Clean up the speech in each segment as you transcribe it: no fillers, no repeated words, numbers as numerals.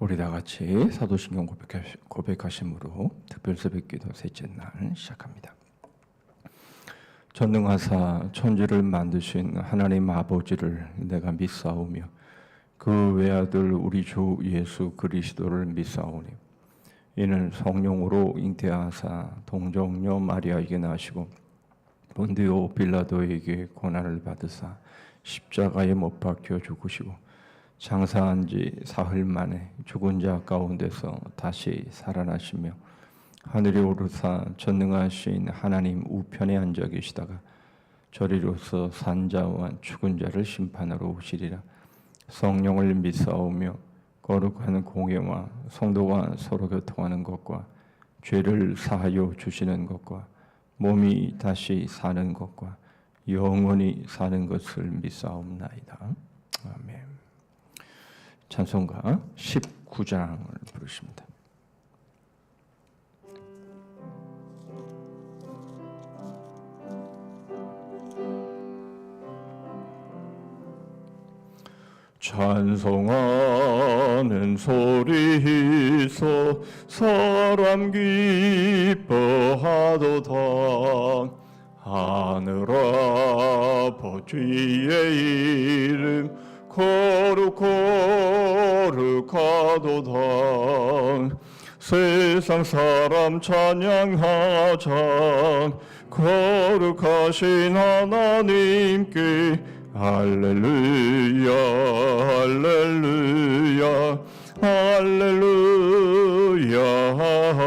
우리 다 같이 사도신경 고백하심으로 특별새벽기도 셋째 날 시작합니다. 전능하사 천지를 만드신 하나님 아버지를 내가 믿사오며 그 외아들 우리 주 예수 그리스도를 믿사오니 이는 성령으로 잉태하사 동정녀 마리아에게 나시고 본디오 빌라도에게 고난을 받으사 십자가에 못 박혀 죽으시고 장사한 지 사흘 만에 죽은 자 가운데서 다시 살아나시며 하늘에 오르사 전능하신 하나님 우편에 앉아 계시다가 저리로서 산자와 죽은 자를 심판하러 오시리라. 성령을 믿사오며 거룩한 공예와 성도와 서로 교통하는 것과 죄를 사하여 주시는 것과 몸이 다시 사는 것과 영원히 사는 것을 믿사옵나이다. 아멘. 찬송가 19장을 부르십니다. 찬송하는 소리서 사람 기뻐하도다. 하늘 아버지의 이름 거룩하도다. 세상 사람 찬양하자. 거룩하신 하나님께 할렐루야 할렐루야 할렐루야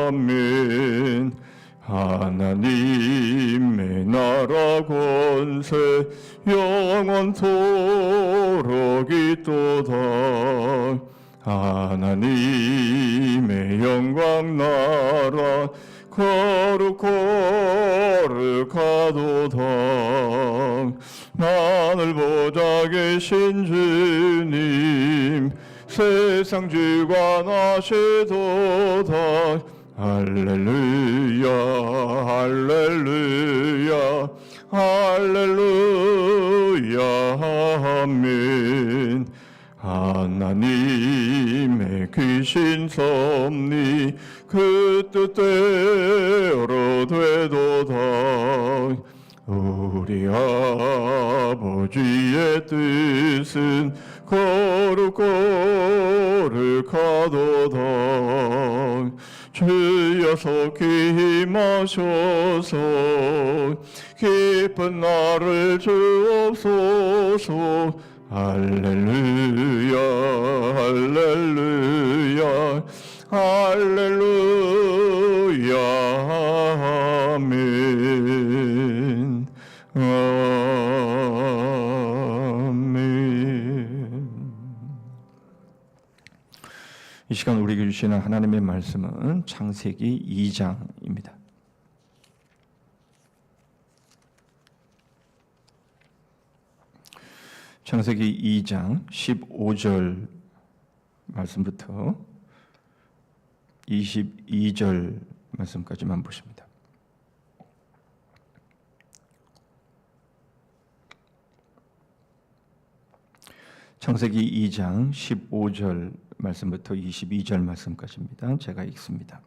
아멘. 하나님의 나라 권세 영원토록 있도다. 하나님의 영광 나라 거룩하도다. 하늘 보좌 계신 주님 세상 주관하시도다. 할렐루야 할렐루야 할렐루야 아멘. 하나님의 귀신 섭리 그 뜻대로 되도다. 우리 아버지의 뜻은 거룩하도다. 주여 속히 임하셔서 기쁜 날을 주옵소서. 할렐루야 할렐루야 할렐루야 아멘 아멘. 이 시간 우리에게 주시는 하나님의 말씀은 창세기 2장입니다. 창세기 2장 15절 말씀부터 22절 말씀까지만 보십니다. 창세기 2장 15절 말씀부터 22절 말씀까지입니다. 제가 읽습니다.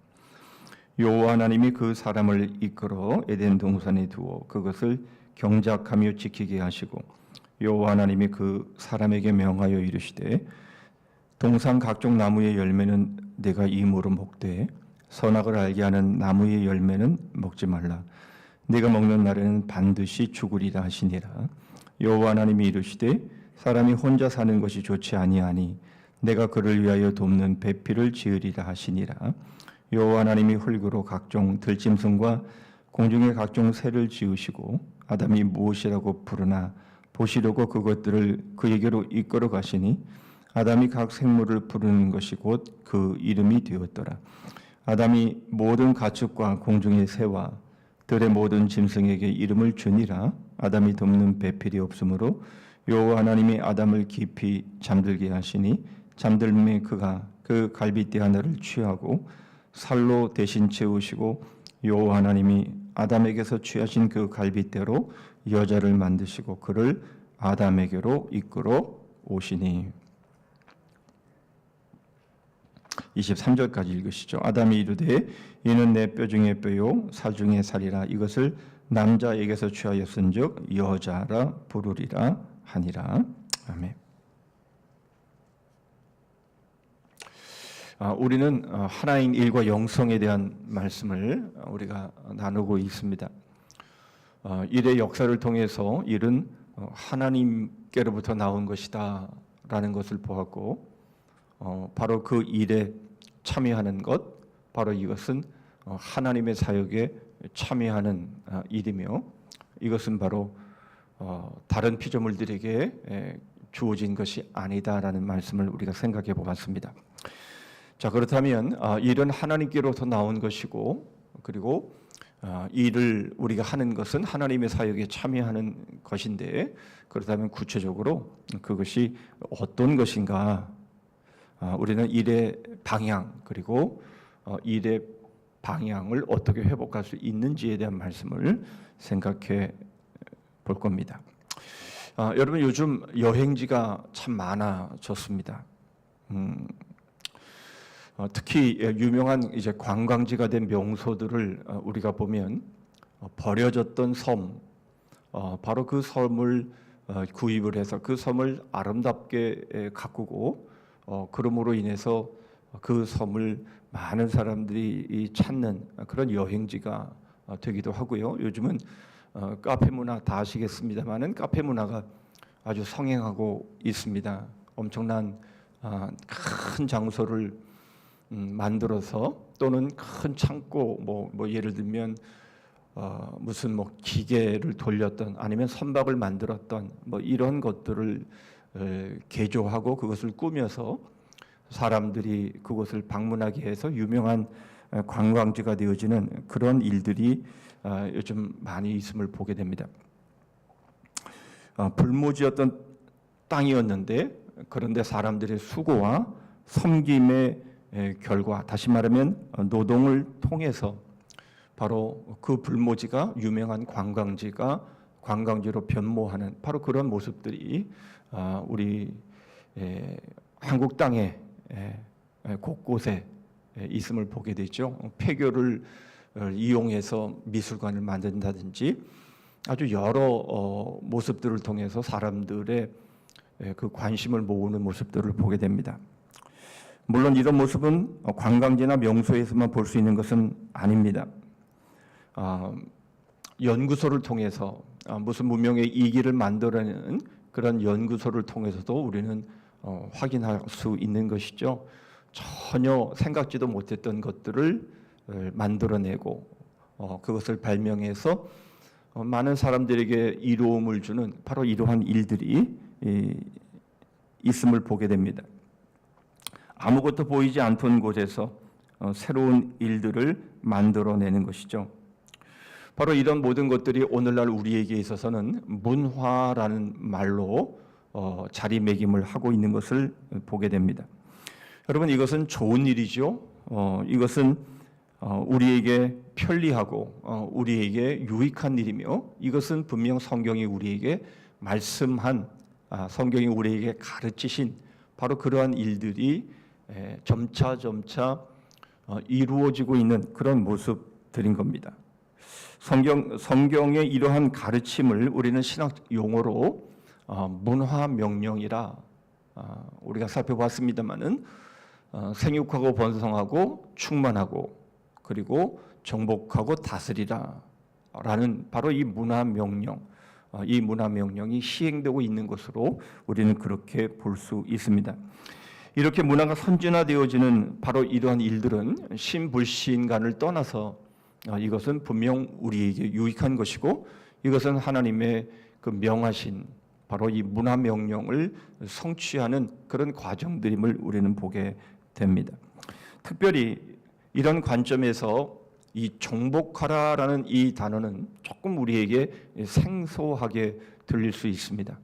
여호와 하나님이 그 사람을 이끌어 에덴 동산에 두어 그것을 경작하며 지키게 하시고 여호와 하나님이 그 사람에게 명하여 이르시되 동산 각종 나무의 열매는 네가 임으로 먹되 선악을 알게 하는 나무의 열매는 먹지 말라. 네가 먹는 날에는 반드시 죽으리라 하시니라. 여호와 하나님이 이르시되 사람이 혼자 사는 것이 좋지 아니하니 내가 그를 위하여 돕는 배필을 지으리라 하시니라. 여호와 하나님이 흙으로 각종 들짐승과 공중의 각종 새를 지으시고 아담이 무엇이라고 부르나 보시려고 그것들을 그에게로 이끌어 가시니 아담이 각 생물을 부르는 것이 곧 그 이름이 되었더라. 아담이 모든 가축과 공중의 새와 들의 모든 짐승에게 이름을 주니라. 아담이 돕는 배필이 없으므로 여호와 하나님이 아담을 깊이 잠들게 하시니 잠들매 그가 그 갈빗대 하나를 취하고 살로 대신 채우시고 여호와 하나님이 아담에게서 취하신 그 갈빗대로 여자를 만드시고 그를 아담에게로 이끌어 오시니. 23절까지 읽으시죠. 아담이 이르되 이는 내 뼈 중에 뼈요 살 중에 살이라 이것을 남자에게서 취하였은즉 여자라 부르리라 하니라. 아멘. 우리는 하나인 일과 영성에 대한 말씀을 우리가 나누고 있습니다. 일의 역사를 통해서 일은 하나님께로부터 나온 것이다 라는 것을 보았고, 바로 그 일에 참여하는 것, 바로 이것은 하나님의 사역에 참여하는 일이며, 이것은 바로 다른 피조물들에게 주어진 것이 아니다라는 말씀을 우리가 생각해 보았습니다. 자, 그렇다면 일은 하나님께로부터 나온 것이고, 그리고 일을 우리가 하는 것은 하나님의 사역에 참여하는 것인데, 그렇다면 구체적으로 그것이 어떤 것인가? 우리는 일의 방향, 그리고 일의 방향을 어떻게 회복할 수 있는지에 대한 말씀을 생각해 볼 겁니다. 여러분, 요즘 여행지가 참 많아졌습니다. 특히 유명한 이제 관광지가 된 명소들을 우리가 보면 버려졌던 섬, 바로 그 섬을 구입을 해서 그 섬을 아름답게 가꾸고, 그러므로 인해서 그 섬을 많은 사람들이 찾는 그런 여행지가 되기도 하고요. 요즘은 카페 문화 다 아시겠습니다만은 카페 문화가 아주 성행하고 있습니다. 엄청난 큰 장소를 만들어서, 또는 큰 창고, 뭐 예를 들면 무슨 뭐 기계를 돌렸던, 아니면 선박을 만들었던 뭐 이런 것들을 개조하고 그것을 꾸며서 사람들이 그곳을 방문하게 해서 유명한 관광지가 되어지는 그런 일들이 요즘 많이 있음을 보게 됩니다. 불모지였던 땅이었는데, 그런데 사람들의 수고와 섬김의 결과, 다시 말하면 노동을 통해서 바로 그 불모지가 유명한 관광지로 변모하는 바로 그런 모습들이 우리 한국 땅에 곳곳에 있음을 보게 되죠. 폐교를 이용해서 미술관을 만든다든지 아주 여러 모습들을 통해서 사람들의 그 관심을 모으는 모습들을 보게 됩니다. 물론 이런 모습은 관광지나 명소에서만 볼 수 있는 것은 아닙니다. 연구소를 통해서 무슨 문명의 이기를 만들어내는 그런 연구소를 통해서도 우리는 확인할 수 있는 것이죠. 전혀 생각지도 못했던 것들을 만들어내고 그것을 발명해서 많은 사람들에게 이로움을 주는 바로 이러한 일들이 있음을 보게 됩니다. 아무것도 보이지 않던 곳에서 새로운 일들을 만들어내는 것이죠. 바로 이런 모든 것들이 오늘날 우리에게 있어서는 문화라는 말로 자리매김을 하고 있는 것을 보게 됩니다. 여러분, 이것은 좋은 일이죠. 이것은 우리에게 편리하고 우리에게 유익한 일이며, 이것은 분명 성경이 우리에게 말씀한, 성경이 우리에게 가르치신 바로 그러한 일들이 점차 이루어지고 있는 그런 모습들인 겁니다. 성경의 이러한 가르침을 우리는 신학 용어로 문화 명령이라 우리가 살펴봤습니다만은, 생육하고 번성하고 충만하고 그리고 정복하고 다스리라 라는 바로 이 문화 명령, 이 문화 명령이 시행되고 있는 것으로 우리는 그렇게 볼 수 있습니다. 이렇게 문화가 선진화되어지는 바로 이러한 일들은 신불신간을 떠나서 이것은 분명 우리에게 유익한 것이고, 이것은 하나님의 그 명하신 바로 이 문화 명령을 성취하는 그런 과정들임을 우리는 보게 됩니다. 특별히 이런 관점에서 이 정복하라라는 이 단어는 조금 우리에게 생소하게 들릴 수 있습니다.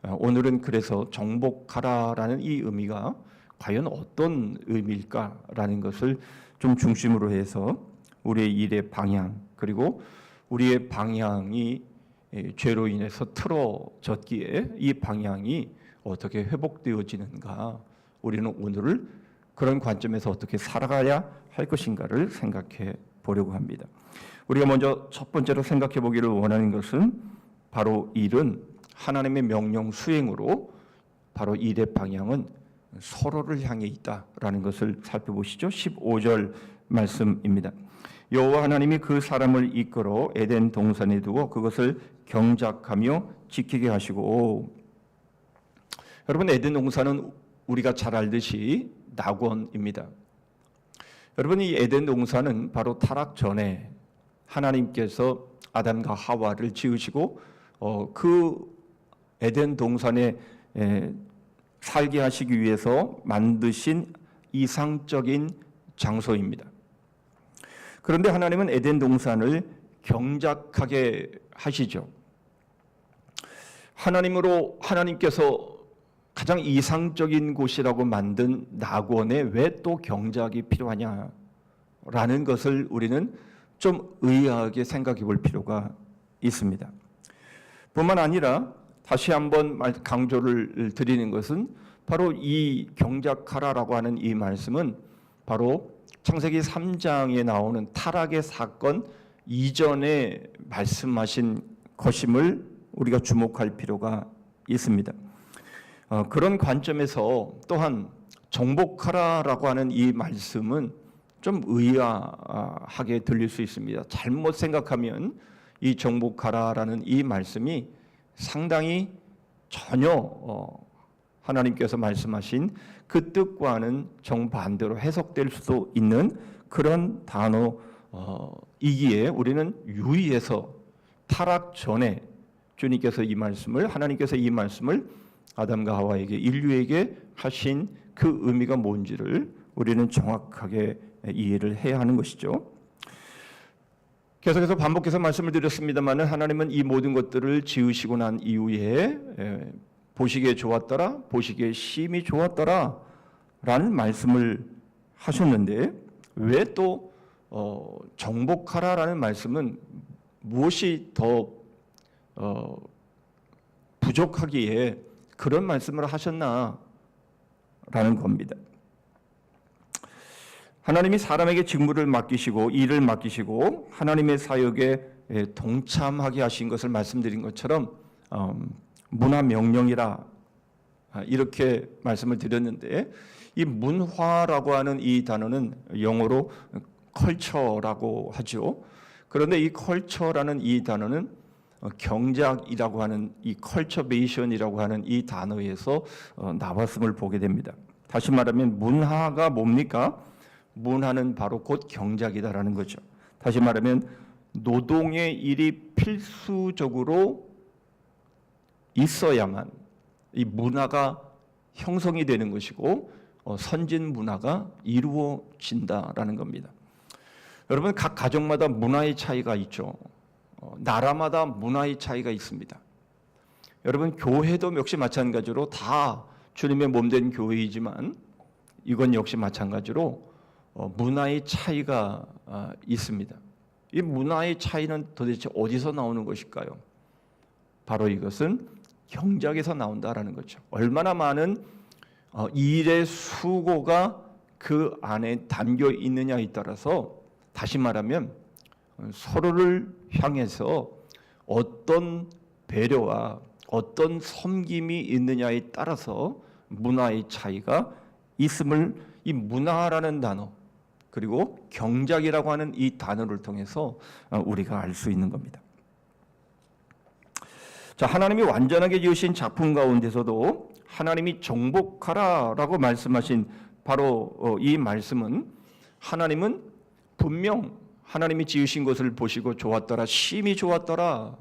오늘은 그래서 정복하라라는 이 의미가 과연 어떤 의미일까라는 것을 좀 중심으로 해서 우리의 일의 방향, 그리고 우리의 방향이 죄로 인해서 틀어졌기에 이 방향이 어떻게 회복되어지는가, 우리는 오늘을 그런 관점에서 어떻게 살아가야 할 것인가를 생각해 보려고 합니다. 우리가 먼저 첫 번째로 생각해 보기를 원하는 것은 바로 일은 하나님의 명령 수행으로 바로 일의 방향은 서로를 향해 있다라는 것을 살펴보시죠. 15절 말씀입니다. 여호와 하나님이 그 사람을 이끌어 에덴 동산에 두고 그것을 경작하며 지키게 하시고, 여러분, 에덴 동산은 우리가 잘 알듯이 낙원입니다. 여러분, 이 에덴 동산은 바로 타락 전에 하나님께서 아담과 하와를 지으시고 그 에덴 동산에 살게 하시기 위해서 만드신 이상적인 장소입니다. 그런데 하나님은 에덴 동산을 경작하게 하시죠. 하나님께서 가장 이상적인 곳이라고 만든 낙원에 왜 또 경작이 필요하냐라는 것을 우리는 좀 의아하게 생각해 볼 필요가 있습니다. 뿐만 아니라 다시 한번 강조를 드리는 것은 바로 이 경작하라라고 하는 이 말씀은 바로 창세기 3장에 나오는 타락의 사건 이전에 말씀하신 것임을 우리가 주목할 필요가 있습니다. 그런 관점에서 또한 정복하라라고 하는 이 말씀은 좀 의아하게 들릴 수 있습니다. 잘못 생각하면 이 정복하라라는 이 말씀이 상당히 전혀 하나님께서 말씀하신 그 뜻과는 정반대로 해석될 수도 있는 그런 단어이기에 우리는 유의해서 타락 전에 하나님께서 이 말씀을 아담과 하와에게, 인류에게 하신 그 의미가 뭔지를 우리는 정확하게 이해를 해야 하는 것이죠. 계속해서 반복해서 말씀을 드렸습니다만 하나님은 이 모든 것들을 지으시고 난 이후에 보시기에 좋았더라, 보시기에 심히 좋았더라 라는 말씀을 하셨는데, 왜 또 정복하라라는 말씀은 무엇이 더 부족하기에 그런 말씀을 하셨나라는 겁니다. 하나님이 사람에게 직무를 맡기시고 일을 맡기시고 하나님의 사역에 동참하게 하신 것을 말씀드린 것처럼 문화 명령이라 이렇게 말씀을 드렸는데, 이 문화라고 하는 이 단어는 영어로 컬처라고 하죠. 그런데 이 컬처라는 이 단어는 경작이라고 하는 이 컬처베이션이라고 하는 이 단어에서 나왔음을 보게 됩니다. 다시 말하면 문화가 뭡니까? 문화는 바로 곧 경작이다라는 거죠. 다시 말하면 노동의 일이 필수적으로 있어야만 이 문화가 형성이 되는 것이고 선진 문화가 이루어진다라는 겁니다. 여러분, 각 가정마다 문화의 차이가 있죠. 나라마다 문화의 차이가 있습니다. 여러분, 교회도 역시 마찬가지로 다 주님의 몸된 교회이지만 이건 역시 마찬가지로 문화의 차이가 있습니다. 이 문화의 차이는 도대체 어디서 나오는 것일까요? 바로 이것은 경작에서 나온다라는 거죠. 얼마나 많은 일의 수고가 그 안에 담겨 있느냐에 따라서, 다시 말하면 서로를 향해서 어떤 배려와 어떤 섬김이 있느냐에 따라서 문화의 차이가 있음을, 이 문화라는 단어 그리고 경작이라고 하는 이 단어를 통해서 우리가 알 수 있는 겁니다. 자, 하나님이 완전하게 지으신 작품 가운데서도 하나님이 정복하라라고 말씀하신 바로 이 말씀은, 하나님은 분명 하나님이 지으신 것을 보시고 좋았더라, 심히 좋았더라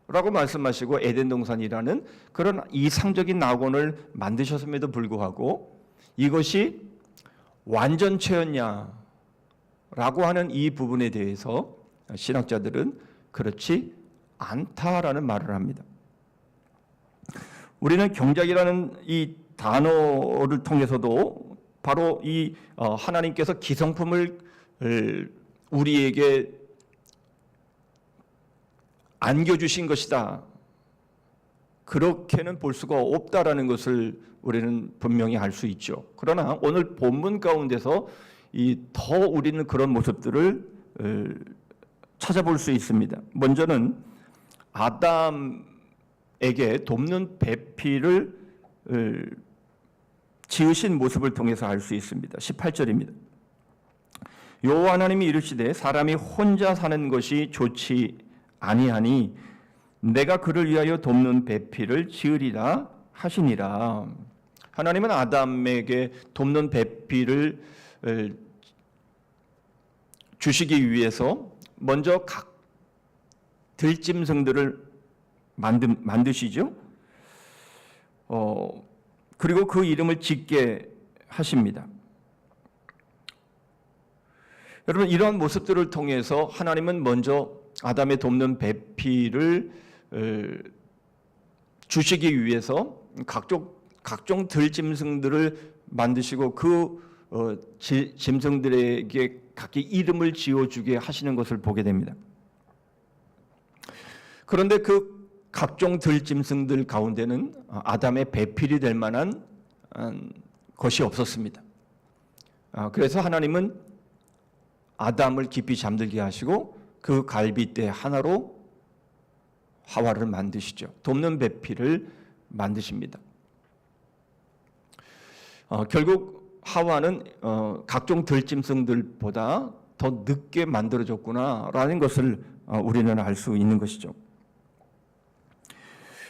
라고 말씀하시고 에덴 동산이라는 그런 이상적인 낙원을 만드셨음에도 불구하고 이것이 완전체였냐 라고 하는 이 부분에 대해서 신학자들은 그렇지 않다라는 말을 합니다. 우리는 경작이라는 이 단어를 통해서도 바로 이 하나님께서 기성품을 우리에게 안겨주신 것이다 그렇게는 볼 수가 없다라는 것을 우리는 분명히 알 수 있죠. 그러나 오늘 본문 가운데서 더 우리는 그런 모습들을 찾아볼 수 있습니다. 먼저는 아담에게 돕는 배필을 지으신 모습을 통해서 알 수 있습니다. 18절입니다. 여호와 하나님이 이르시되 사람이 혼자 사는 것이 좋지 아니하니 내가 그를 위하여 돕는 배필을 지으리라 하시니라. 하나님은 아담에게 돕는 배필을 주시기 위해서 먼저 각 들짐승들을 만드시죠. 그리고 그 이름을 짓게 하십니다. 여러분, 이러한 모습들을 통해서 하나님은 먼저 아담의 돕는 배필을 주시기 위해서 각종 들짐승들을 만드시고 그 짐승들에게 각기 이름을 지어주게 하시는 것을 보게 됩니다. 그런데 그 각종 들짐승들 가운데는 아담의 배필이 될 만한 것이 없었습니다. 그래서 하나님은 아담을 깊이 잠들게 하시고 그 갈빗대 하나로 하와를 만드시죠. 돕는 배필을 만드십니다. 결국 하와는 각종 들짐승들보다 더 늦게 만들어졌구나라는 것을 우리는 알 수 있는 것이죠.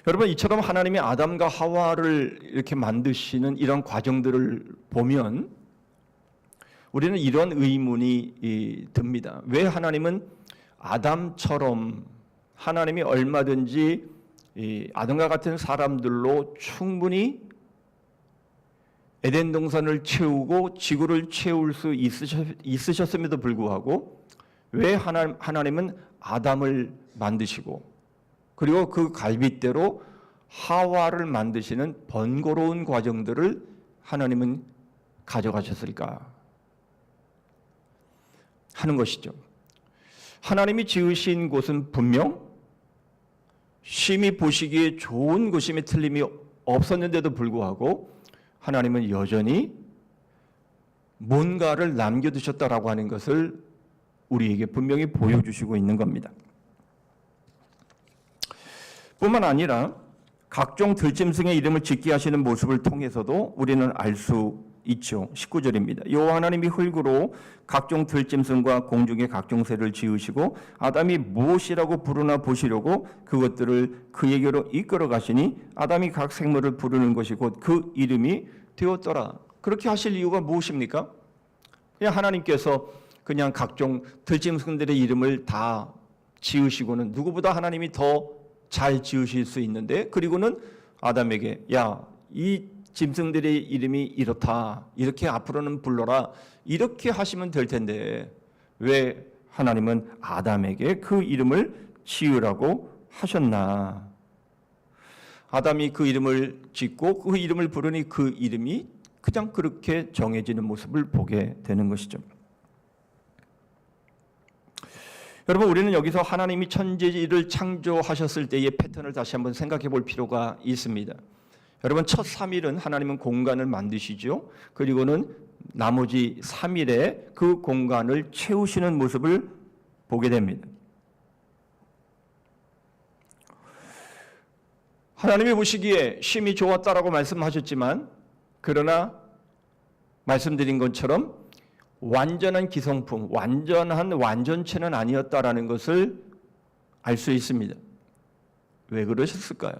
여러분, 이처럼 하나님이 아담과 하와를 이렇게 만드시는 이런 과정들을 보면 우리는 이런 의문이 듭니다. 왜 하나님은 아담처럼 하나님이 얼마든지 아담과 같은 사람들로 충분히 에덴 동산을 채우고 지구를 채울 수 있으셨음에도 불구하고 왜 하나님은 아담을 만드시고 그리고 그 갈빗대로 하와를 만드시는 번거로운 과정들을 하나님은 가져가셨을까 하는 것이죠. 하나님이 지으신 곳은 분명 심히 보시기에 좋은 곳임에 틀림이 없었는데도 불구하고 하나님은 여전히 뭔가를 남겨두셨다라고 하는 것을 우리에게 분명히 보여주시고 있는 겁니다. 뿐만 아니라 각종 들짐승의 이름을 짓게 하시는 모습을 통해서도 우리는 알 수 있죠. 19절입니다. 여호와 하나님이 흙으로 각종 들짐승과 공중의 각종 새를 지으시고 아담이 무엇이라고 부르나 보시려고 그것들을 그에게로 이끌어 가시니 아담이 각 생물을 부르는 것이 곧 그 이름이 되었더라. 그렇게 하실 이유가 무엇입니까? 그냥 하나님께서 그냥 각종 들짐승들의 이름을 다 지으시고는 누구보다 하나님이 더 잘 지으실 수 있는데, 그리고는 아담에게 이 짐승들의 이름이 이렇다, 이렇게 앞으로는 불러라, 이렇게 하시면 될 텐데 왜 하나님은 아담에게 그 이름을 지으라고 하셨나? 아담이 그 이름을 짓고 그 이름을 부르니 그 이름이 그냥 그렇게 정해지는 모습을 보게 되는 것이죠. 여러분, 우리는 여기서 하나님이 천지를 창조하셨을 때의 패턴을 다시 한번 생각해 볼 필요가 있습니다. 여러분, 첫 3일은 하나님은 공간을 만드시죠. 그리고는 나머지 3일에 그 공간을 채우시는 모습을 보게 됩니다. 하나님이 보시기에 심히 좋았다라고 말씀하셨지만, 그러나 말씀드린 것처럼 완전한 기성품, 완전한 완전체는 아니었다라는 것을 알 수 있습니다. 왜 그러셨을까요?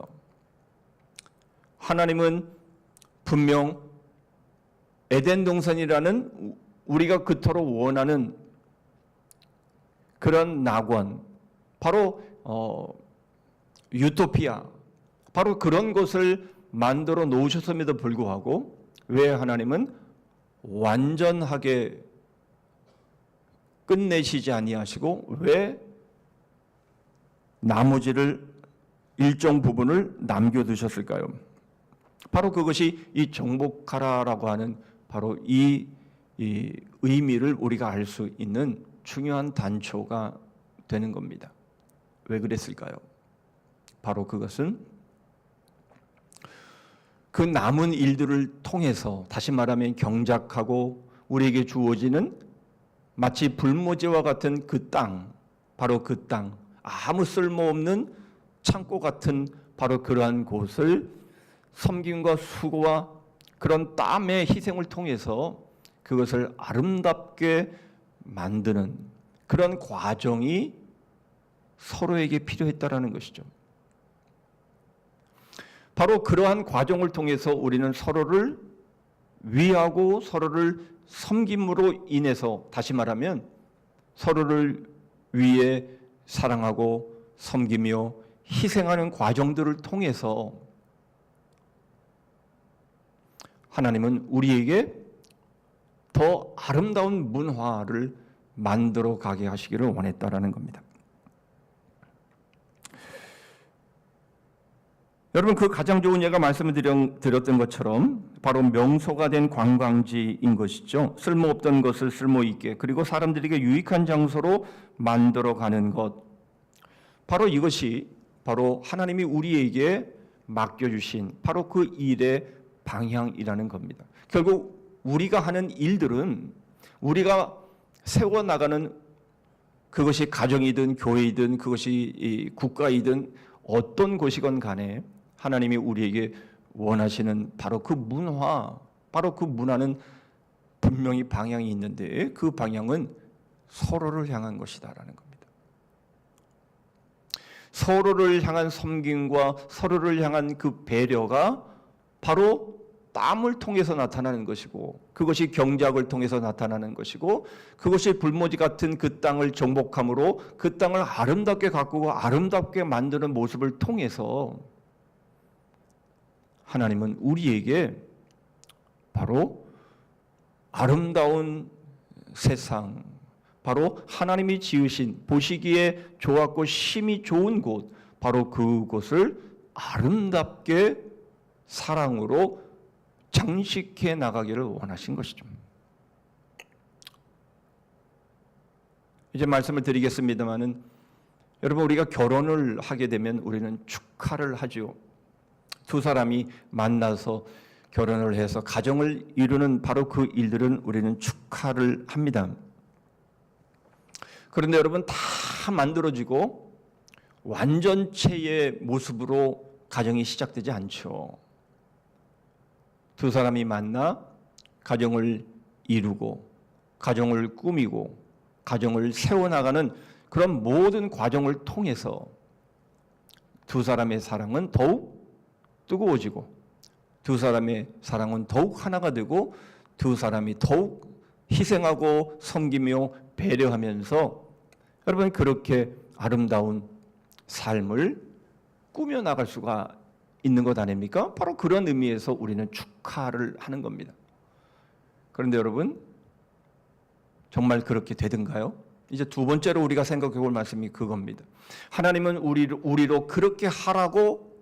하나님은 분명 에덴 동산이라는 우리가 그토록 원하는 그런 낙원, 바로 유토피아, 바로 그런 것을 만들어 놓으셨음에도 불구하고 왜 하나님은 완전하게 끝내시지 아니하시고 왜 나머지를 일정 부분을 남겨두셨을까요? 바로 그것이 이 정복하라라고 하는 바로 이 의미를 우리가 알 수 있는 중요한 단초가 되는 겁니다. 왜 그랬을까요? 바로 그것은 그 남은 일들을 통해서 다시 말하면 경작하고 우리에게 주어지는 마치 불모지와 같은 그 땅, 바로 그 땅, 아무 쓸모없는 창고 같은 바로 그러한 곳을 섬김과 수고와 그런 땀의 희생을 통해서 그것을 아름답게 만드는 그런 과정이 서로에게 필요했다라는 것이죠. 바로 그러한 과정을 통해서 우리는 서로를 위하고 서로를 섬김으로 인해서 다시 말하면 서로를 위해 사랑하고 섬기며 희생하는 과정들을 통해서 하나님은 우리에게 더 아름다운 문화를 만들어 가게 하시기를 원했다라는 겁니다. 여러분, 그 가장 좋은 예가 말씀을 드렸던 것처럼 바로 명소가 된 관광지인 것이죠. 쓸모없던 것을 쓸모있게, 그리고 사람들에게 유익한 장소로 만들어가는 것, 바로 이것이 바로 하나님이 우리에게 맡겨주신 바로 그 일의 방향이라는 겁니다. 결국 우리가 하는 일들은 우리가 세워나가는 그것이 가정이든 교회이든 그것이 국가이든 어떤 곳이건 간에 하나님이 우리에게 원하시는 바로 그 문화, 바로 그 문화는 분명히 방향이 있는데 그 방향은 서로를 향한 것이다라는 겁니다. 서로를 향한 섬김과 서로를 향한 그 배려가 바로 땀을 통해서 나타나는 것이고 그것이 경작을 통해서 나타나는 것이고 그것이 불모지 같은 그 땅을 정복함으로 그 땅을 아름답게 가꾸고 아름답게 만드는 모습을 통해서 하나님은 우리에게 바로 아름다운 세상, 바로 하나님이 지으신 보시기에 좋았고 심히 좋은 곳, 바로 그곳을 아름답게 사랑으로 장식해 나가기를 원하신 것이죠. 이제 말씀을 드리겠습니다마는 여러분, 우리가 결혼을 하게 되면 우리는 축하를 하죠. 두 사람이 만나서 결혼을 해서 가정을 이루는 바로 그 일들은 우리는 축하를 합니다. 그런데 여러분, 다 만들어지고 완전체의 모습으로 가정이 시작되지 않죠. 두 사람이 만나 가정을 이루고 가정을 꾸미고 가정을 세워나가는 그런 모든 과정을 통해서 두 사람의 사랑은 더욱 뜨거워지고 두 사람의 사랑은 더욱 하나가 되고 두 사람이 더욱 희생하고 섬기며 배려하면서 여러분 그렇게 아름다운 삶을 꾸며나갈 수가 있는 것 아닙니까? 바로 그런 의미에서 우리는 축하를 하는 겁니다. 그런데 여러분, 정말 그렇게 되던가요? 이제 두 번째로 우리가 생각해 볼 말씀이 그겁니다. 하나님은 우리로 그렇게 하라고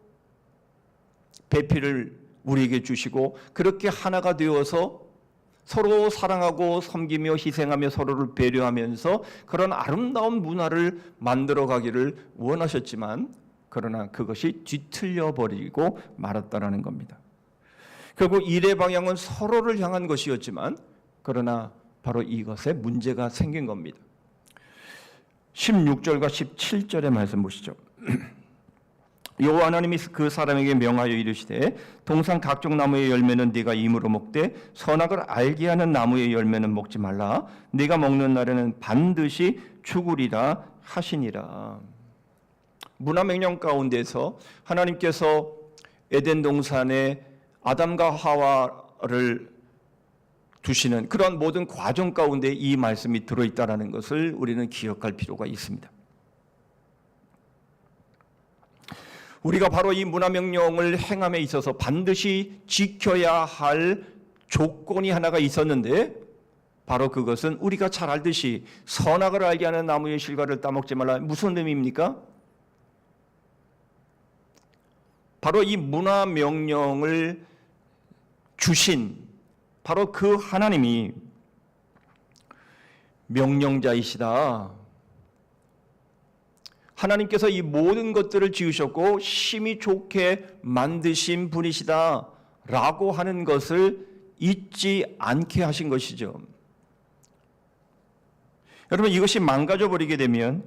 배필을 우리에게 주시고 그렇게 하나가 되어서 서로 사랑하고 섬기며 희생하며 서로를 배려하면서 그런 아름다운 문화를 만들어 가기를 원하셨지만 그러나 그것이 뒤틀려 버리고 말았다라는 겁니다. 결국 일의 방향은 서로를 향한 것이었지만 그러나 바로 이것에 문제가 생긴 겁니다. 16절과 17절의 말씀 보시죠. 여호와 하나님이 그 사람에게 명하여 이르시되 동산 각종 나무의 열매는 네가 임으로 먹되 선악을 알게 하는 나무의 열매는 먹지 말라. 네가 먹는 날에는 반드시 죽으리라 하시니라. 문화 명령 가운데서 하나님께서 에덴 동산에 아담과 하와를 두시는 그런 모든 과정 가운데 이 말씀이 들어있다는 것을 우리는 기억할 필요가 있습니다. 우리가 바로 이 문화명령을 행함에 있어서 반드시 지켜야 할 조건이 하나가 있었는데 바로 그것은 우리가 잘 알듯이 선악을 알게 하는 나무의 실과를 따먹지 말라. 무슨 의미입니까? 바로 이 문화명령을 주신 바로 그 하나님이 명령자이시다. 하나님께서 이 모든 것들을 지으셨고 심히 좋게 만드신 분이시다 라고 하는 것을 잊지 않게 하신 것이죠. 여러분, 이것이 망가져 버리게 되면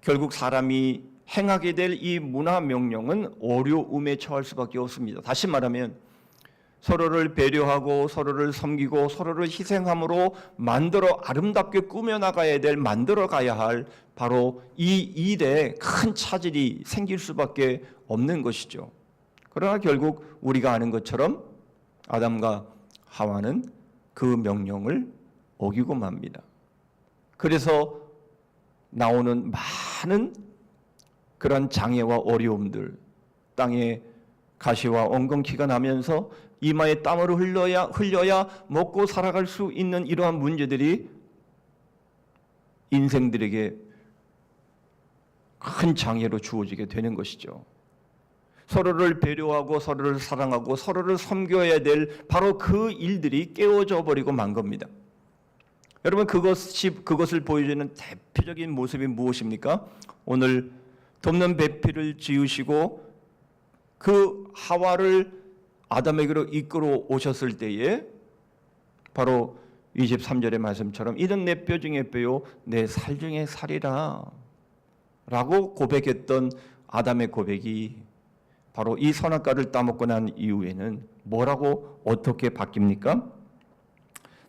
결국 사람이 행하게 될 이 문화 명령은 어려움에 처할 수밖에 없습니다. 다시 말하면 서로를 배려하고 서로를 섬기고 서로를 희생함으로 만들어 아름답게 꾸며나가야 될, 만들어 가야 할 바로 이 일에 큰 차질이 생길 수밖에 없는 것이죠. 그러나 결국 우리가 아는 것처럼 아담과 하와는 그 명령을 어기고 맙니다. 그래서 나오는 많은 그런 장애와 어려움들, 땅에 가시와 엉겅퀴가 나면서 이마에 땀을 흘려야 먹고 살아갈 수 있는 이러한 문제들이 인생들에게 큰 장애로 주어지게 되는 것이죠. 서로를 배려하고 서로를 사랑하고 서로를 섬겨야 될 바로 그 일들이 깨어져 버리고 만 겁니다. 여러분, 그것을 보여주는 대표적인 모습이 무엇입니까? 오늘 덮는 배필을 지으시고 그 하와를 아담에게로 이끌어 오셨을 때에 바로 23절의 말씀처럼 이는 내 뼈 중에 뼈요 내 살 중에 살이라 라고 고백했던 아담의 고백이 바로 이 선악과를 따먹고 난 이후에는 뭐라고 어떻게 바뀝니까?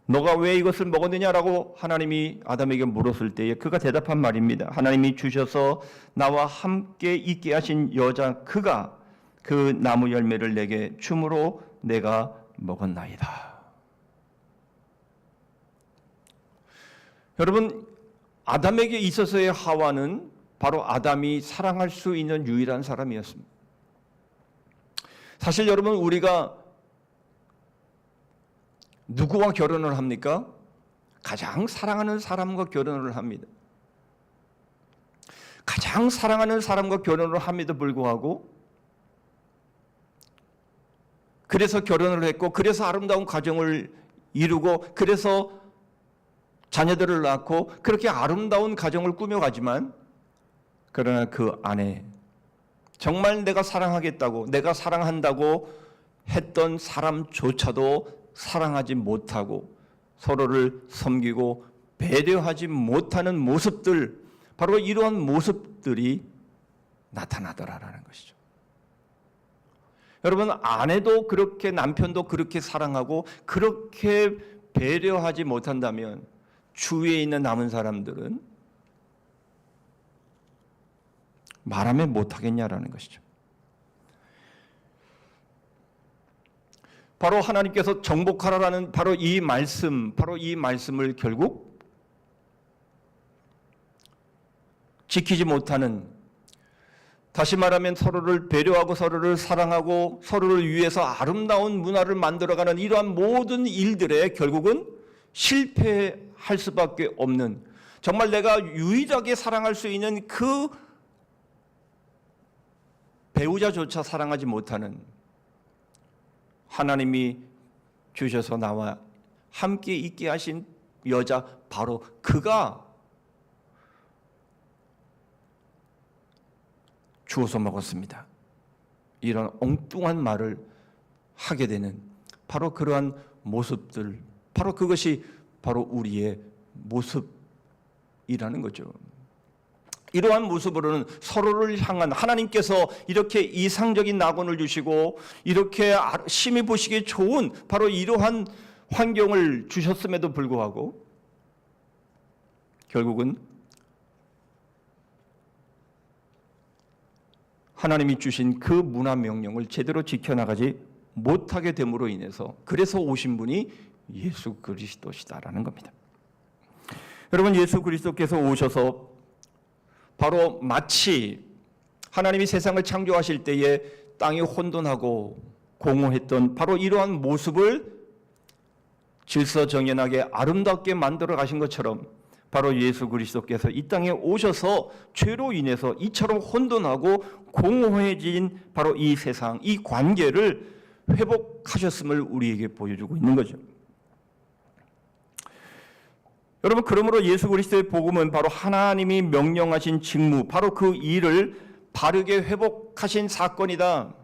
너가 왜 이것을 먹었느냐라고 하나님이 아담에게 물었을 때에 그가 대답한 말입니다. 하나님이 주셔서 나와 함께 있게 하신 여자 그가 그 나무 열매를 내게 줌으로 내가 먹었나이다. 여러분, 아담에게 있어서의 하와는 바로 아담이 사랑할 수 있는 유일한 사람이었습니다. 사실 여러분, 우리가 누구와 결혼을 합니까? 가장 사랑하는 사람과 결혼을 합니다. 가장 사랑하는 사람과 결혼을 함에도 불구하고 그래서 결혼을 했고 그래서 아름다운 가정을 이루고 그래서 자녀들을 낳고 그렇게 아름다운 가정을 꾸며가지만 그러나 그 안에 정말 내가 사랑하겠다고 내가 사랑한다고 했던 사람조차도 사랑하지 못하고 서로를 섬기고 배려하지 못하는 모습들, 바로 이러한 모습들이 나타나더라라는 것이죠. 여러분, 아내도 그렇게 남편도 그렇게 사랑하고 그렇게 배려하지 못한다면 주위에 있는 남은 사람들은 말하면 못하겠냐라는 것이죠. 바로 하나님께서 정복하라라는 바로 이 말씀을 결국 지키지 못하는, 다시 말하면 서로를 배려하고 서로를 사랑하고 서로를 위해서 아름다운 문화를 만들어가는 이러한 모든 일들에 결국은 실패할 수밖에 없는, 정말 내가 유일하게 사랑할 수 있는 그 배우자조차 사랑하지 못하는 하나님이 주셔서 나와 함께 있게 하신 여자, 바로 그가 주워서 먹었습니다. 이런 엉뚱한 말을 하게 되는 바로 그러한 모습들, 바로 그것이 바로 우리의 모습이라는 거죠. 이러한 모습으로는 서로를 향한, 하나님께서 이렇게 이상적인 낙원을 주시고 이렇게 심히 보시기에 좋은 바로 이러한 환경을 주셨음에도 불구하고 결국은 하나님이 주신 그 문화 명령을 제대로 지켜나가지 못하게 됨으로 인해서, 그래서 오신 분이 예수 그리스도시다라는 겁니다. 여러분, 예수 그리스도께서 오셔서 바로 마치 하나님이 세상을 창조하실 때에 땅이 혼돈하고 공허했던 바로 이러한 모습을 질서정연하게 아름답게 만들어 가신 것처럼 바로 예수 그리스도께서 이 땅에 오셔서 죄로 인해서 이처럼 혼돈하고 공허해진 바로 이 세상, 이 관계를 회복하셨음을 우리에게 보여주고 있는 거죠. 여러분, 그러므로 예수 그리스도의 복음은 바로 하나님이 명령하신 직무, 바로 그 일을 바르게 회복하신 사건이다.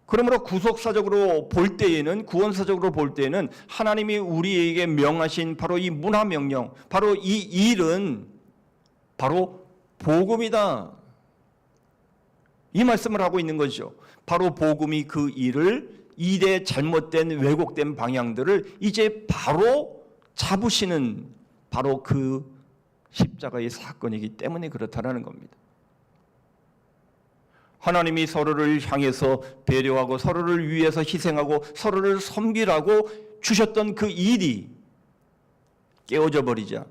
그러므로 구속사적으로 볼 때에는, 구원사적으로 볼 때에는 하나님이 우리에게 명하신 바로 이 문화명령, 바로 이 일은 바로 복음이다, 이 말씀을 하고 있는 거죠. 바로 복음이 그 일을, 일의 잘못된 왜곡된 방향들을 이제 바로 잡으시는 바로 그 십자가의 사건이기 때문에 그렇다라는 겁니다. 하나님이 서로를 향해서 배려하고 서로를 위해서 희생하고 서로를 섬기라고 주셨던 그 일이 깨어져 버리자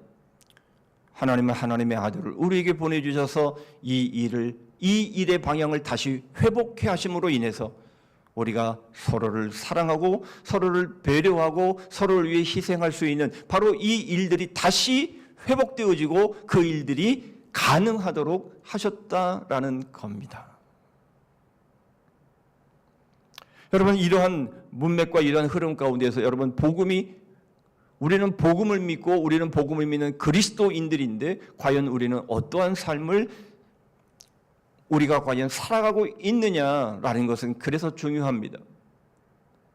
하나님은 하나님의 아들을 우리에게 보내주셔서 이 일의 방향을 다시 회복해 하심으로 인해서 우리가 서로를 사랑하고 서로를 배려하고 서로를 위해 희생할 수 있는 바로 이 일들이 다시 회복되어지고 그 일들이 가능하도록 하셨다라는 겁니다. 여러분, 이러한 문맥과 이러한 흐름 가운데서 여러분, 우리는 복음을 믿고 우리는 복음을 믿는 그리스도인들인데 과연 우리는 어떠한 삶을 우리가 과연 살아가고 있느냐라는 것은 그래서 중요합니다.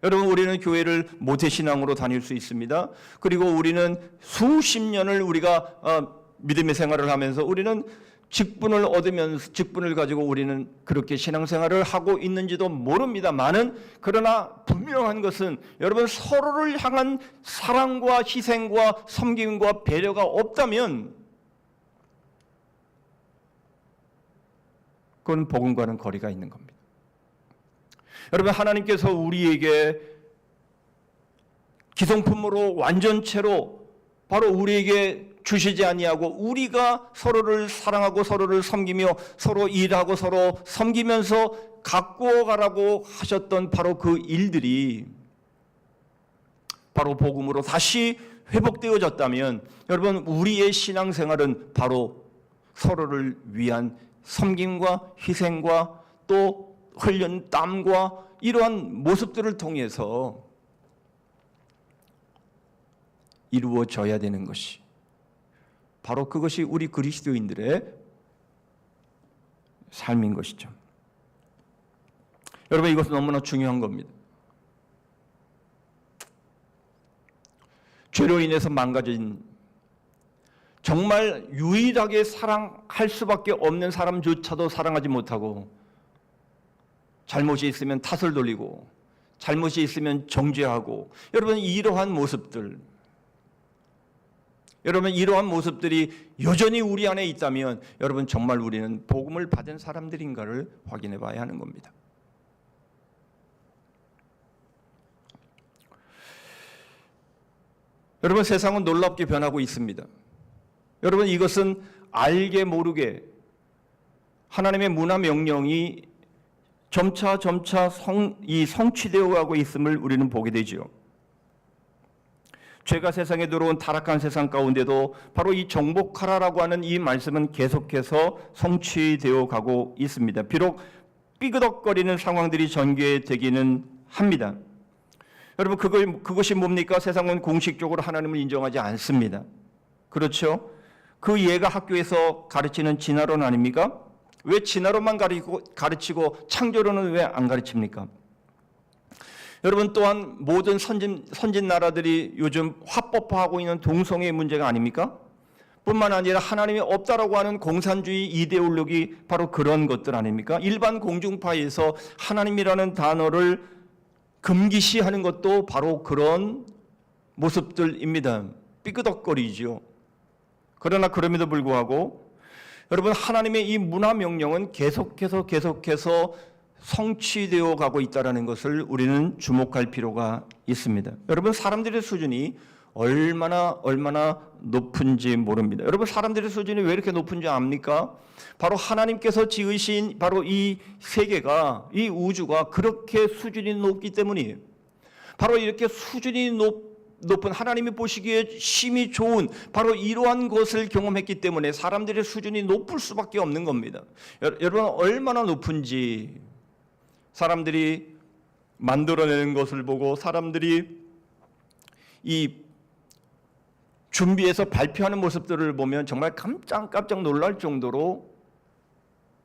여러분, 우리는 교회를 모태신앙으로 다닐 수 있습니다. 그리고 우리는 수십 년을 우리가 믿음의 생활을 하면서 우리는 직분을 얻으면서 직분을 가지고 우리는 그렇게 신앙생활을 하고 있는지도 모릅니다만은, 그러나 분명한 것은 여러분, 서로를 향한 사랑과 희생과 섬김과 배려가 없다면 그건 복음과는 거리가 있는 겁니다. 여러분, 하나님께서 우리에게 기성품으로 완전체로 바로 우리에게 주시지 아니하고 우리가 서로를 사랑하고 서로를 섬기며 서로 일하고 서로 섬기면서 갖고 가라고 하셨던 바로 그 일들이 바로 복음으로 다시 회복되어졌다면 여러분, 우리의 신앙생활은 바로 서로를 위한 섬김과 희생과 또 흘린 땀과 이러한 모습들을 통해서 이루어져야 되는 것이 바로 그것이 우리 그리스도인들의 삶인 것이죠. 여러분, 이것은 너무나 중요한 겁니다. 죄로 인해서 망가진, 정말 유일하게 사랑할 수밖에 없는 사람조차도 사랑하지 못하고, 잘못이 있으면 탓을 돌리고 잘못이 있으면 정죄하고, 여러분, 이러한 모습들이 여전히 우리 안에 있다면 여러분, 정말 우리는 복음을 받은 사람들인가를 확인해 봐야 하는 겁니다. 여러분, 세상은 놀랍게 변하고 있습니다. 여러분, 이것은 알게 모르게 하나님의 문화 명령이 점차 성취되어 가고 있음을 우리는 보게 되지요. 죄가 세상에 들어온 타락한 세상 가운데도 바로 이 정복하라라고 하는 이 말씀은 계속해서 성취되어 가고 있습니다. 비록 삐그덕거리는 상황들이 전개되기는 합니다. 여러분, 그것이 뭡니까? 세상은 공식적으로 하나님을 인정하지 않습니다. 그렇죠? 그 예가 학교에서 가르치는 진화론 아닙니까? 왜 진화론만 가르치고 창조론은 왜 안 가르칩니까? 여러분, 또한 모든 선진 나라들이 요즘 합법화하고 있는 동성애의 문제가 아닙니까? 뿐만 아니라 하나님이 없다라고 하는 공산주의 이데올로기, 바로 그런 것들 아닙니까? 일반 공중파에서 하나님이라는 단어를 금기시하는 것도 바로 그런 모습들입니다. 삐끄덕거리죠. 그러나 그럼에도 불구하고 여러분, 하나님의 이 문화 명령은 계속해서 성취되어 가고 있다는 것을 우리는 주목할 필요가 있습니다. 여러분, 사람들의 수준이 얼마나 높은지 모릅니다. 여러분, 사람들의 수준이 왜 이렇게 높은지 압니까? 바로 하나님께서 지으신 바로 이 세계가, 이 우주가 그렇게 수준이 높기 때문이에요. 바로 이렇게 수준이 높은, 하나님이 보시기에 심히 좋은 바로 이러한 것을 경험했기 때문에 사람들의 수준이 높을 수밖에 없는 겁니다. 여러분, 얼마나 높은지 사람들이 만들어내는 것을 보고 사람들이 이 준비해서 발표하는 모습들을 보면 정말 깜짝 놀랄 정도로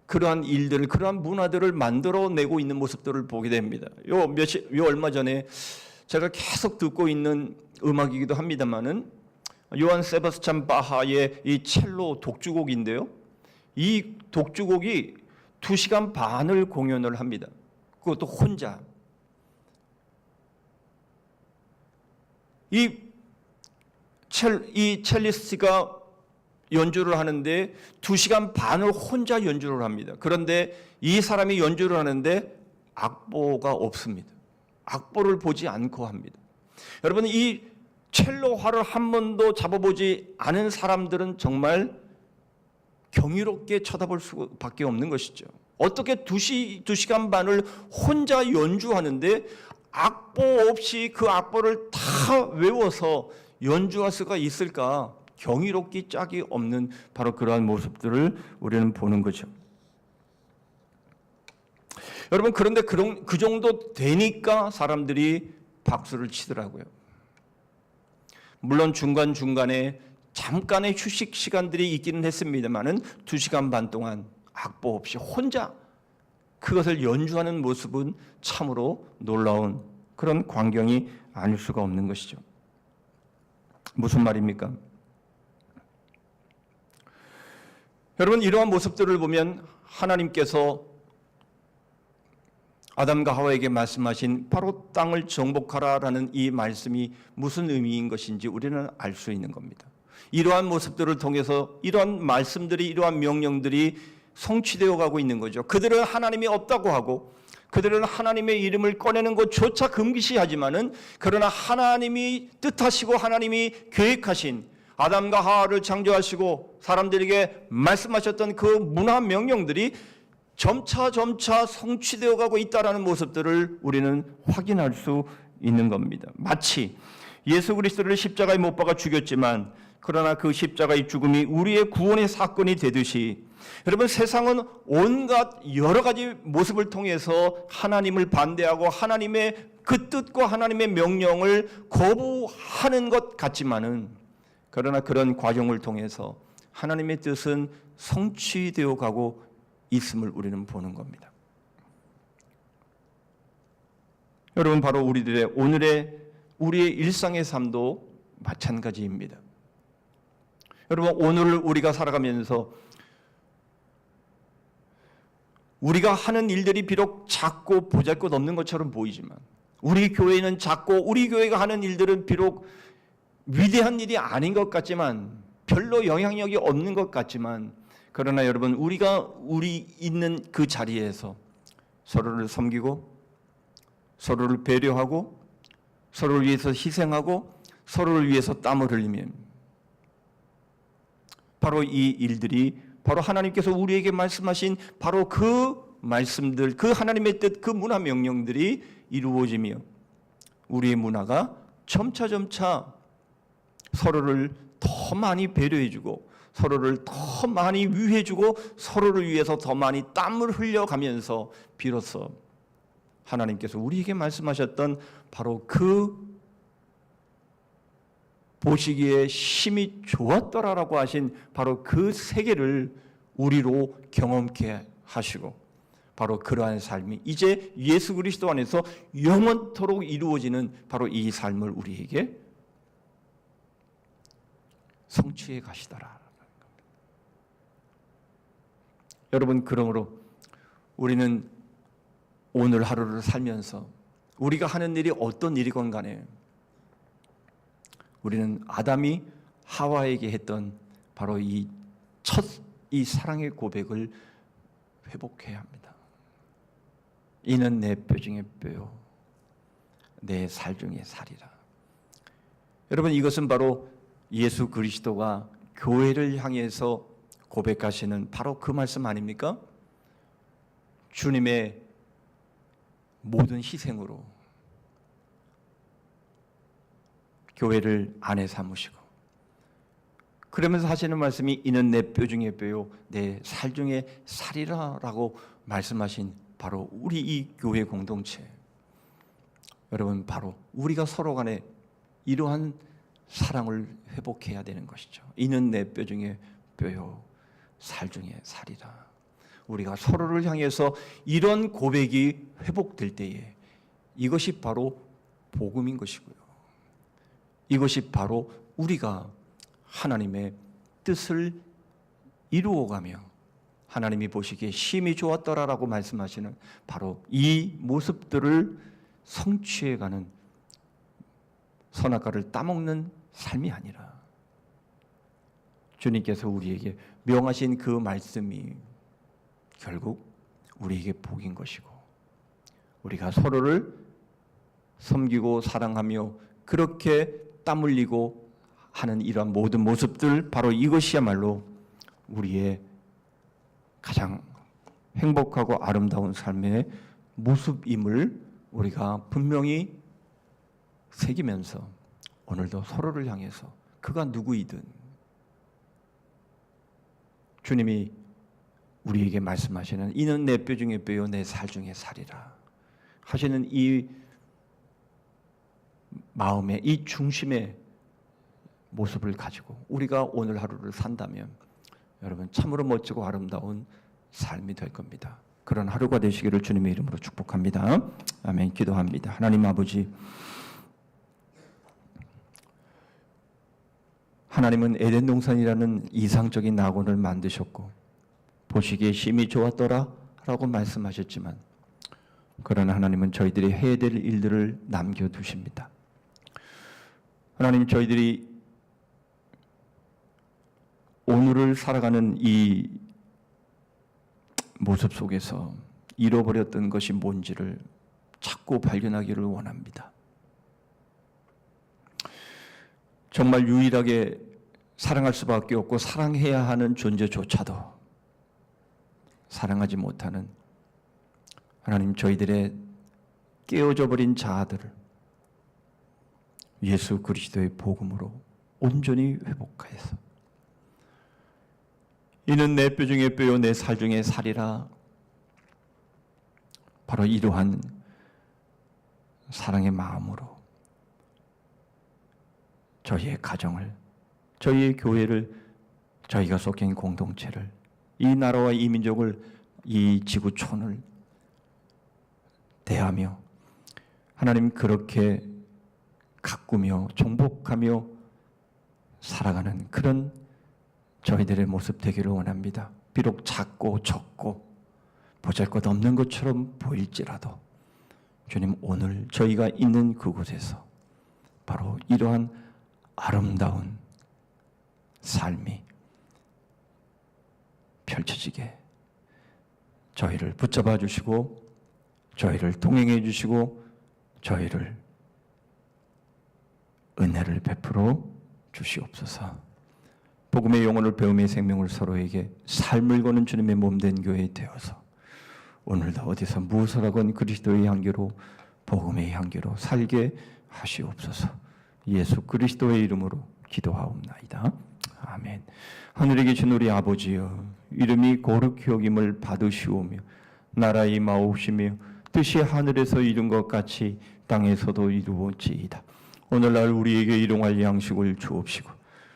그러한 일들을, 그러한 문화들을 만들어내고 있는 모습들을 보게 됩니다. 요 얼마 전에 제가 계속 듣고 있는 음악이기도 합니다만은 요한 세바스찬 바하의 이 첼로 독주곡인데요. 이 독주곡이 2시간 반을 공연을 합니다. 그것도 혼자. 이 첼리스트가 연주를 하는데 2시간 반을 혼자 연주를 합니다. 그런데 이 사람이 연주를 하는데 악보가 없습니다. 악보를 보지 않고 합니다. 여러분, 이 첼로화를 한 번도 잡아보지 않은 사람들은 정말 경이롭게 쳐다볼 수밖에 없는 것이죠. 어떻게 2시간 반을 혼자 연주하는데 악보 없이 그 악보를 다 외워서 연주할 수가 있을까? 경이롭기 짝이 없는 바로 그러한 모습들을 우리는 보는 거죠. 여러분, 그런데 그 정도 되니까 사람들이 박수를 치더라고요. 물론 중간중간에 잠깐의 휴식 시간들이 있기는 했습니다만은 2시간 반 동안 악보 없이 혼자 그것을 연주하는 모습은 참으로 놀라운 그런 광경이 아닐 수가 없는 것이죠. 무슨 말입니까? 여러분, 이러한 모습들을 보면 하나님께서 아담과 하와에게 말씀하신 바로 땅을 정복하라라는 이 말씀이 무슨 의미인 것인지 우리는 알 수 있는 겁니다. 이러한 모습들을 통해서 이러한 말씀들이, 이러한 명령들이 성취되어 가고 있는 거죠. 그들은 하나님이 없다고 하고 그들은 하나님의 이름을 꺼내는 것조차 금기시하지만은 그러나 하나님이 뜻하시고 하나님이 계획하신 아담과 하와를 창조하시고 사람들에게 말씀하셨던 그 문화 명령들이 점차 성취되어 가고 있다는 모습들을 우리는 확인할 수 있는 겁니다. 마치 예수 그리스도를 십자가에 못 박아 죽였지만 그러나 그 십자가의 죽음이 우리의 구원의 사건이 되듯이 여러분, 세상은 온갖 여러 가지 모습을 통해서 하나님을 반대하고 하나님의 그 뜻과 하나님의 명령을 거부하는 것 같지만은 그러나 그런 과정을 통해서 하나님의 뜻은 성취되어 가고 있음을 우리는 보는 겁니다. 여러분, 바로 우리의 일상의 삶도 마찬가지입니다. 여러분, 오늘 우리가 살아가면서 우리가 하는 일들이 비록 작고 보잘것없는 것처럼 보이지만 우리 교회는 작고 우리 교회가 하는 일들은 비록 위대한 일이 아닌 것 같지만 별로 영향력이 없는 것 같지만 그러나 여러분, 우리 있는 그 자리에서 서로를 섬기고 서로를 배려하고 서로를 위해서 희생하고 서로를 위해서 땀을 흘리면 바로 이 일들이 바로 하나님께서 우리에게 말씀하신 바로 그 말씀들, 그 하나님의 뜻, 그 문화 명령들이 이루어지며 우리의 문화가 점차 서로를 더 많이 배려해주고 서로를 더 많이 위해주고 서로를 위해서 더 많이 땀을 흘려가면서 비로소 하나님께서 우리에게 말씀하셨던 바로 그 보시기에 심히 좋았더라라고 하신 바로 그 세계를 우리로 경험케 하시고 바로 그러한 삶이 이제 예수 그리스도 안에서 영원토록 이루어지는 바로 이 삶을 우리에게 성취해 가시더라. 여러분, 그러므로 우리는 오늘 하루를 살면서 우리가 하는 일이 어떤 일이건 간에 우리는 아담이 하와에게 했던 바로 이 사랑의 고백을 회복해야 합니다. 이는 내 뼈 중에 뼈요 내 살 중에 살이라. 여러분, 이것은 바로 예수 그리스도가 교회를 향해서 고백하시는 바로 그 말씀 아닙니까? 주님의 모든 희생으로 교회를 안에 삼으시고 그러면서 하시는 말씀이 이는 내 뼈 중에 뼈요 내 살 중에 살이라 라고 말씀하신 바로 우리 이 교회 공동체, 여러분, 바로 우리가 서로 간에 이러한 사랑을 회복해야 되는 것이죠. 이는 내 뼈 중에 뼈요 살 중에 살이라. 우리가 서로를 향해서 이런 고백이 회복될 때에 이것이 바로 복음인 것이고요. 이것이 바로 우리가 하나님의 뜻을 이루어가며 하나님이 보시기에 심히 좋았더라라고 말씀하시는 바로 이 모습들을 성취해가는 선악과를 따먹는 삶이 아니라 주님께서 우리에게 명하신 그 말씀이 결국 우리에게 복인 것이고 우리가 서로를 섬기고 사랑하며 그렇게 땀 흘리고 하는 이러한 모든 모습들 바로 이것이야말로 우리의 가장 행복하고 아름다운 삶의 모습임을 우리가 분명히 새기면서 오늘도 서로를 향해서 그가 누구이든 주님이 우리에게 말씀하시는 이는 내 뼈 중에 뼈요 내 살 중에 살이라 하시는 이 마음의 이 중심의 모습을 가지고 우리가 오늘 하루를 산다면 여러분 참으로 멋지고 아름다운 삶이 될 겁니다. 그런 하루가 되시기를 주님의 이름으로 축복합니다. 아멘. 기도합니다. 하나님 아버지, 하나님은 에덴 동산이라는 이상적인 낙원을 만드셨고 보시기에 심히 좋았더라 라고 말씀하셨지만 그러나 하나님은 저희들이 해야 될 일들을 남겨두십니다. 하나님, 저희들이 오늘을 살아가는 이 모습 속에서 잃어버렸던 것이 뭔지를 찾고 발견하기를 원합니다. 정말 유일하게 사랑할 수밖에 없고 사랑해야 하는 존재조차도 사랑하지 못하는 하나님, 저희들의 깨어져 버린 자아들을 예수 그리스도의 복음으로 온전히 회복하여서 이는 내 뼈 중에 뼈요 내 살 중에 살이라 바로 이러한 사랑의 마음으로 저희의 가정을, 저희의 교회를, 저희가 속해 있는 공동체를, 이 나라와 이 민족을, 이 지구촌을 대하며 하나님 그렇게 가꾸며 정복하며 살아가는 그런 저희들의 모습 되기를 원합니다. 비록 작고 적고 보잘것없는 것처럼 보일지라도 주님, 오늘 저희가 있는 그곳에서 바로 이러한 아름다운 삶이 펼쳐지게 저희를 붙잡아 주시고 저희를 동행해 주시고 저희를 은혜를 베풀어 주시옵소서. 복음의 영혼을 배움의 생명을 서로에게 삶을 거는 주님의 몸된 교회 되어서 오늘도 어디서 무엇을 하건 그리스도의 향기로 복음의 향기로 살게 하시옵소서. 예수 그리스도의 이름으로 기도하옵나이다. 아멘. 하늘에 계신 우리 아버지여, 이름이 거룩히 여김을 받으시오며 나라 임하옵시며 뜻이 하늘에서 이룬 것 같이 땅에서도 이루어지이다. 오늘날 우리에게 일용할 양식을 주옵시고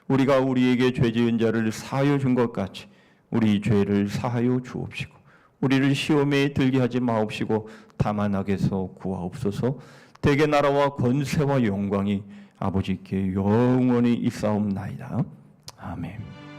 우리가 우리에게 죄 지은 자를 사하여 준 것 같이 우리 죄를 사하여 주옵시고 우리를 시험에 들게 하지 마옵시고 다만 악에서 구하옵소서. 대개 나라와 권세와 영광이 아버지께 영원히 있사옵나이다. 아멘.